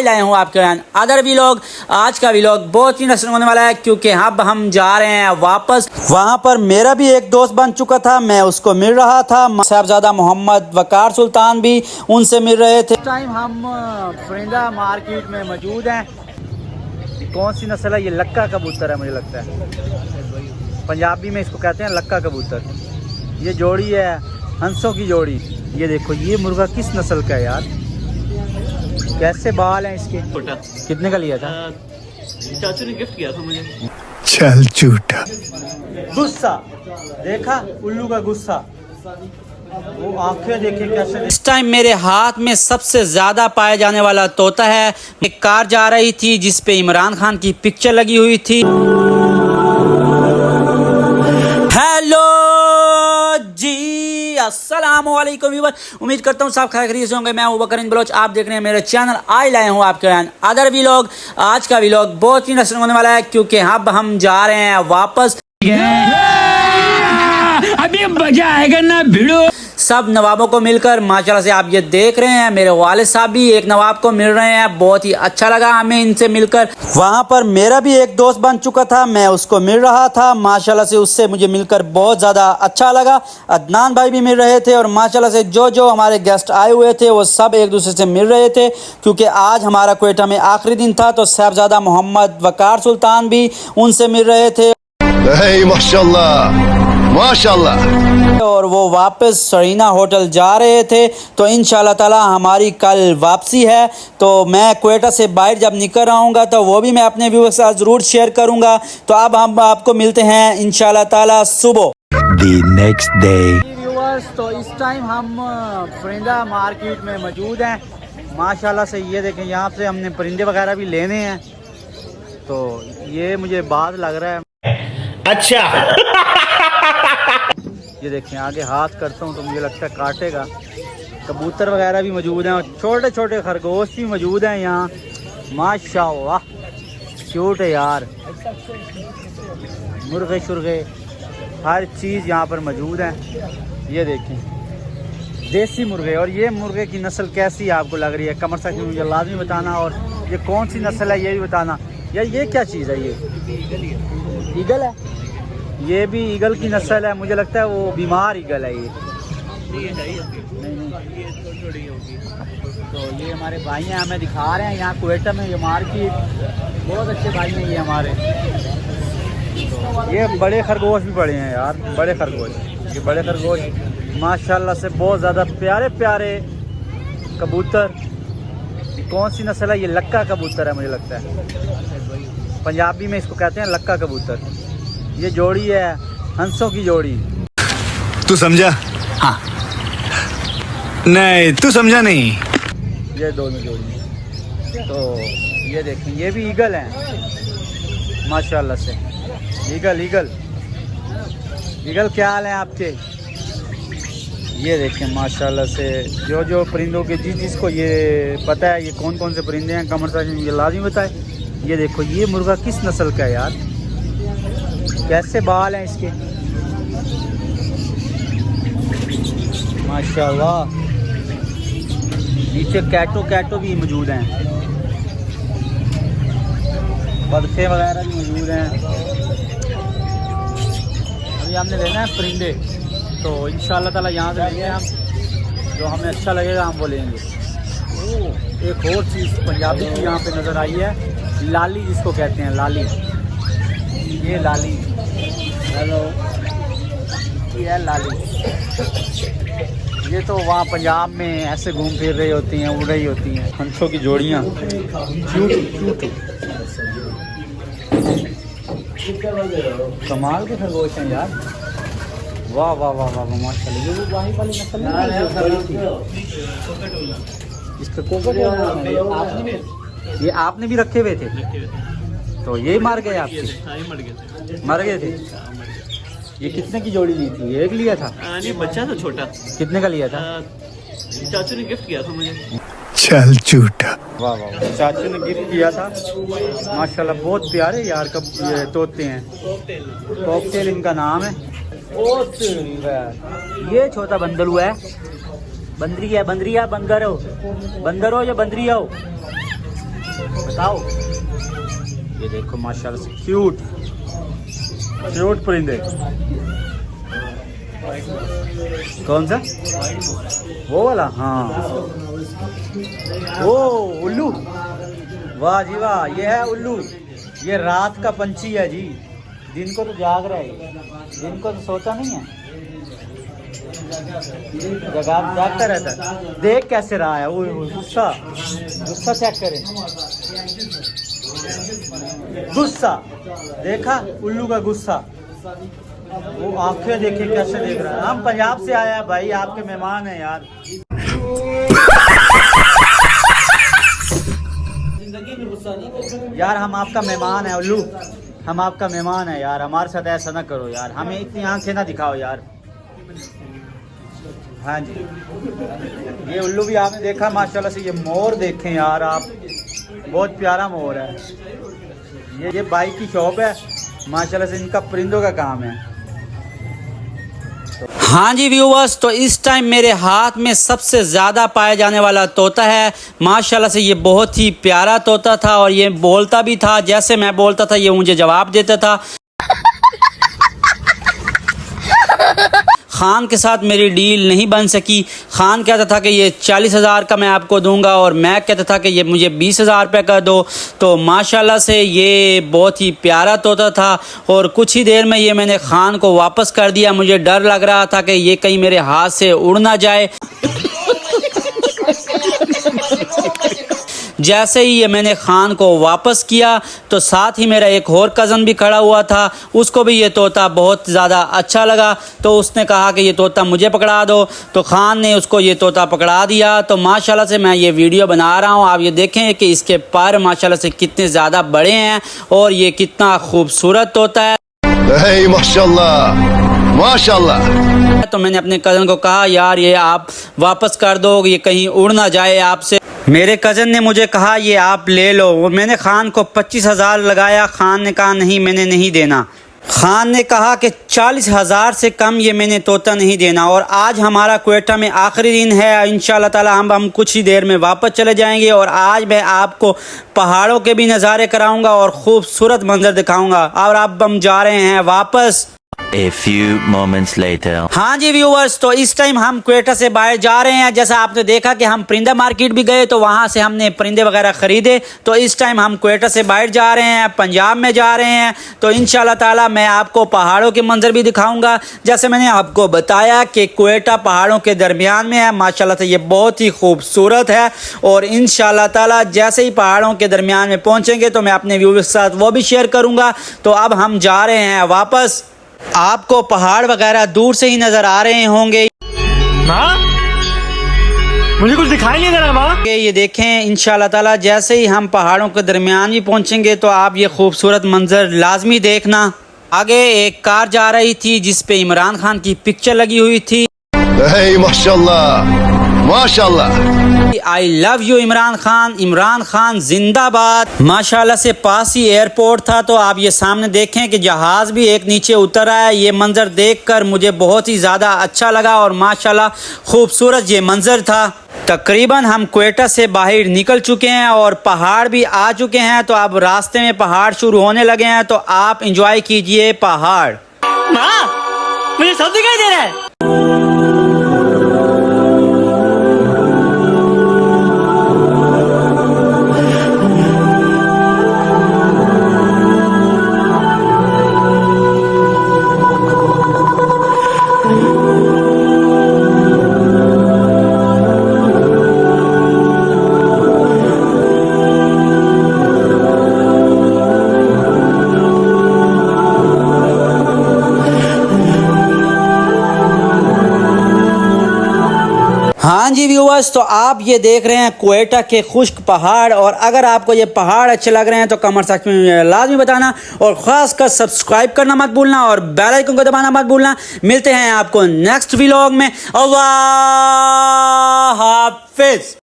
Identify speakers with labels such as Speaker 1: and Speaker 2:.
Speaker 1: लाए हूँ आपके अदर व्लॉग। आज का व्लॉग बहुत ही इंटरेस्टिंग होने वाला है क्योंकि अब हम जा रहे हैं वापस। वहाँ पर मेरा भी एक दोस्त बन चुका था, मैं उसको मिल रहा था। साहबजादा मोहम्मद वकार सुल्तान भी उनसे मिल रहे थे। इस टाइम हम परिंदा मार्केट में मौजूद हैं। कौन सी नस्ल है ये? लक्का कबूतर है, मुझे लगता है पंजाबी में इसको कहते हैं लक्का कबूतर। ये जोड़ी है हंसों की जोड़ी। ये देखो ये मुर्गा किस नस्ल का है यार, कैसे बाल हैं इसके। कितने का लिया था?
Speaker 2: चाचू ने गिफ्ट किया था मुझे।
Speaker 3: चल झूठा।
Speaker 1: गुस्सा देखा, उल्लू का गुस्सा, वो आंखें देखे कैसे। इस टाइम मेरे हाथ में सबसे ज्यादा पाया जाने वाला तोता है। एक कार जा रही थी जिस पे इमरान खान की पिक्चर लगी हुई थी। हेलो जी, अस्सलामुअलैकुम व्यूअर, उम्मीद करता हूँ सब खैरियत से होंगे। मैं हूँ बकरीन बलोच, आप देख रहे हैं मेरे चैनल। आज लाए हूँ आपके अदर व्लॉग। आज का व्लॉग बहुत ही इंटरेस्टिंग होने वाला है क्योंकि अब हम जा रहे हैं वापस।
Speaker 2: अभी मजा आएगा ना भिड़ो।
Speaker 1: सब नवाबों को मिलकर माशाल्लाह से आप ये देख रहे हैं, मेरे वालिद साहब भी एक नवाब को मिल रहे हैं। बहुत ही अच्छा लगा हमें इनसे मिलकर। वहाँ पर मेरा भी एक दोस्त बन चुका था, मैं उसको मिल रहा था। माशाल्लाह से उससे मुझे मिलकर बहुत ज़्यादा अच्छा लगा। अदनान भाई भी मिल रहे थे और माशाल्लाह से जो जो हमारे गेस्ट आए हुए थे वो सब एक दूसरे से मिल रहे थे क्योंकि आज हमारा क्वेटा में आखिरी दिन था। तो साहबजादा मोहम्मद वकार सुल्तान भी उनसे मिल रहे थे।
Speaker 3: माशाल्लाह माशाल्लाह।
Speaker 1: और वो वापस सरीना होटल जा रहे थे। तो इंशाल्लाह ताला हमारी कल वापसी है। तो मैं क्वेटा से बाहर जब निकल रहा हूँ तो वो भी मैं अपने व्यूअर्स के साथ ज़रूर शेयर करूँगा। तो अब हम आपको मिलते हैं इंशाल्लाह ताला सुबह।
Speaker 3: The next day.
Speaker 1: व्यूअर्स, तो इस टाइम हम परिंदा मार्केट में मौजूद हैं। माशाल्लाह से ये देखें, यहाँ से हमने परिंदे वगैरह भी लेने हैं। तो ये मुझे बात लग रहा है।
Speaker 2: अच्छा
Speaker 1: ये देखें, आगे हाथ करता हूँ तो मुझे लगता है काटेगा। कबूतर वगैरह भी मौजूद हैं और छोटे छोटे खरगोश भी मौजूद हैं यहाँ। माशाल्लाह क्यूट है यार। मुर्गे शुर्गे हर चीज़ यहाँ पर मौजूद है। ये देखें देसी मुर्गे। और ये मुर्गे की नस्ल कैसी आपको लग रही है कमर से मुझे लाजमी बताना। और ये कौन सी नस्ल है ये भी बताना। यार ये क्या चीज़ है? ये ईगल है। ये भी ईगल की नस्ल है, मुझे लगता है वो बीमार ईगल है ये। तो ये हमारे भाई हैं, हमें दिखा रहे हैं यहाँ कुवेटा में ये मार्केट। बहुत अच्छे भाई हैं ये हमारे। तो ये बड़े खरगोश भी बड़े हैं यार, बड़े खरगोश। ये बड़े खरगोश माशाल्लाह से बहुत ज़्यादा प्यारे प्यारे कबूतर। कौन सी नस्ल है ये? लक्का कबूतर है, मुझे लगता है पंजाबी में इसको कहते हैं लक्का कबूतर। ये जोड़ी है हंसों की जोड़ी।
Speaker 3: तू समझा?
Speaker 1: हाँ
Speaker 3: नहीं तू समझा नहीं।
Speaker 1: ये दोनों जोड़ी। तो ये देखें, ये भी ईगल हैं माशाल्लाह से। ईगल ईगल ईगल क्या हाल है आपके? ये देखें माशाल्लाह से जो जो परिंदों के जिसको ये पता है ये कौन कौन से परिंदे हैं कमर से ये लाजमी बताए। ये देखो ये मुर्गा किस नस्ल का है यार, कैसे बाल हैं इसके। माशाल्लाह नीचे कैटो भी मौजूद हैं, बदखे वगैरह भी मौजूद हैं। अभी हमने लेना है परिंदे, तो इंशाल्लाह ताला यहाँ से लेंगे हम। जो हमें अच्छा लगेगा हम वो लेंगे। एक और चीज़ पंजाबी की यहाँ पे नज़र आई है, लाली जिसको कहते हैं लाली। ये लाली, हेलो, ये है लाली। ये तो वहाँ पंजाब में ऐसे घूम फिर रही होती हैं, उड़ रही होती हैं। हंसों की जोड़ियाँ क्यूट कमाल के खरगोश हैं यार। वाह वाह वाह वाह माशाल्लाह। ये वो वाही वाली नस्ल नहीं, इसका कोकट ये आपने भी रखे हुए थे। तो ये मार गए आपके? मर गए थे। ये कितने की जोड़ी ली थी? एक लिया था?
Speaker 2: नहीं, बच्चा था छोटा।
Speaker 1: कितने का लिया था?
Speaker 2: चाचू ने गिफ्ट किया था मुझे।
Speaker 3: चल झूठा।
Speaker 1: वाह वाह, चाचू ने गिफ्ट किया था माशाल्लाह। बहुत प्यारे यार कब ये तोते हैं। कॉकटेल इनका नाम है। ये छोटा बंदरू है, बंदरी है, बंदरिया बंदर हो या बंदरिया हो। बताओ। ये देखो माशाल्लाह से क्यूट क्यूट परिंदे। कौन सा? वो वाला? हाँ। ओ उल्लू, वाह जी वाह, ये है उल्लू। ये रात का पंछी है जी, दिन को तो जाग रहा है, दिन को तो सोता नहीं है, जागता रहता है। देख कैसे रहा है वो, गुस्सा गुस्सा चेक करें, गुस्सा देखा उल्लू का गुस्सा, वो आंखें देखे कैसे देख रहा है। हम पंजाब से आया भाई, आपके मेहमान हैं यार। यार हम आपका मेहमान है उल्लू, हम आपका मेहमान है यार, हमारे साथ ऐसा ना करो यार, हमें इतनी आंखें ना दिखाओ यार। हाँ जी, ये उल्लू भी आपने देखा माशाल्लाह से। ये मोर देखें यार आप, बहुत प्यारा मोर है। ये बाई की शॉप है माशाल्लाह से, इनका परिंदों का काम है। हाँ जी व्यूवर्स, तो इस टाइम मेरे हाथ में सबसे ज़्यादा पाया जाने वाला तोता है माशाल्लाह से। ये बहुत ही प्यारा तोता था और ये बोलता भी था, जैसे मैं बोलता था ये मुझे जवाब देता था। खान के साथ मेरी डील नहीं बन सकी। खान कहता था कि ये 40,000 का मैं आपको दूंगा और मैं कहता था कि ये मुझे 20,000 रुपये का दो। तो माशाल्लाह से ये बहुत ही प्यारा तोता था और कुछ ही देर में ये मैंने खान को वापस कर दिया। मुझे डर लग रहा था कि ये कहीं मेरे हाथ से उड़ ना जाए। जैसे ही ये मैंने खान को वापस किया तो साथ ही मेरा एक और कज़न भी खड़ा हुआ था, उसको भी ये तोता बहुत ज़्यादा अच्छा लगा। तो उसने कहा कि ये तोता मुझे पकड़ा दो, तो खान ने उसको ये तोता पकड़ा दिया। तो माशाल्लाह से मैं ये वीडियो बना रहा हूँ, आप ये देखें कि इसके पर माशाल्लाह से कितने ज़्यादा बड़े हैं और ये कितना खूबसूरत तोता है।
Speaker 3: माशाल्लाह माशाल्लाह।
Speaker 1: तो मैंने अपने कज़न को कहा यार ये आप वापस कर दो, ये कहीं उड़ ना जाए आपसे। मेरे कज़न ने मुझे कहा ये आप ले लो। मैंने खान को 25,000 लगाया, खान ने कहा नहीं मैंने नहीं देना। खान ने कहा कि 40,000 से कम ये मैंने तोता नहीं देना। और आज हमारा क्वेटा में आखिरी दिन है, इंशाल्लाह ताला हम कुछ ही देर में वापस चले जाएंगे और आज मैं आपको पहाड़ों के भी नज़ारे कराऊंगा और खूबसूरत मंजर दिखाऊंगा। और अब हम जा रहे हैं वापस।
Speaker 4: A few moments later.
Speaker 1: हाँ जी व्यूवर्स, तो इस टाइम हम क्वेटा से बाहर जा रहे हैं। जैसा आपने देखा कि हम परिंदा मार्केट भी गए तो वहाँ से हमने परिंदे वगैरह ख़रीदे। तो इस टाइम हम क्वेटा से बाहर जा रहे हैं, पंजाब में जा रहे हैं। तो इंशाल्लाह ताला मैं आपको पहाड़ों के मंजर भी दिखाऊंगा। जैसे मैंने आपको बताया कि क्वेटा पहाड़ों के दरमियान में है, माशाल्लाह से ये बहुत ही खूबसूरत है। और इंशाल्लाह ताला जैसे ही पहाड़ों के दरमियान में पहुँचेंगे तो मैं अपने व्यूवर्स के साथ वो भी शेयर करूँगा। तो अब हम जा रहे हैं वापस। आपको पहाड़ वगैरह दूर से ही नजर आ रहे होंगे।
Speaker 2: माँ मुझे कुछ दिखाई नहीं दे रहा माँ।
Speaker 1: ये देखें इंशाल्लाह ताला जैसे ही हम पहाड़ों के दरमियान भी पहुंचेंगे तो आप ये खूबसूरत मंजर लाजमी देखना। आगे एक कार जा रही थी जिस पे इमरान खान की पिक्चर लगी हुई थी।
Speaker 3: माशाल्लाह माशाल्लाह।
Speaker 1: I love you Imran Khan, Imran Khan जिंदाबाद। माशाल्लाह से पास ही एयरपोर्ट था। तो आप ये सामने देखें कि जहाज़ भी एक नीचे उतर आया। ये मंज़र देखकर मुझे बहुत ही ज़्यादा अच्छा लगा और माशाल्लाह खूबसूरत ये मंज़र था। तकरीबन हम क्वेटा से बाहर निकल चुके हैं और पहाड़ भी आ चुके हैं। तो अब रास्ते में पहाड़ शुरू होने लगे हैं, तो आप इंजॉय कीजिए पहाड़।
Speaker 2: माँ मुझे सब दिखाई दे रहा है।
Speaker 1: हाँ जी व्यूअर्स, तो आप ये देख रहे हैं क्वेटा के खुश्क पहाड़। और अगर आपको ये पहाड़ अच्छे लग रहे हैं तो कमेंट सेक्शन में लाजमी बताना और ख़ास कर सब्सक्राइब करना मत भूलना और बेल आइकन को दबाना मत भूलना। मिलते हैं आपको नेक्स्ट व्लॉग में। अल्लाह हाफिज़।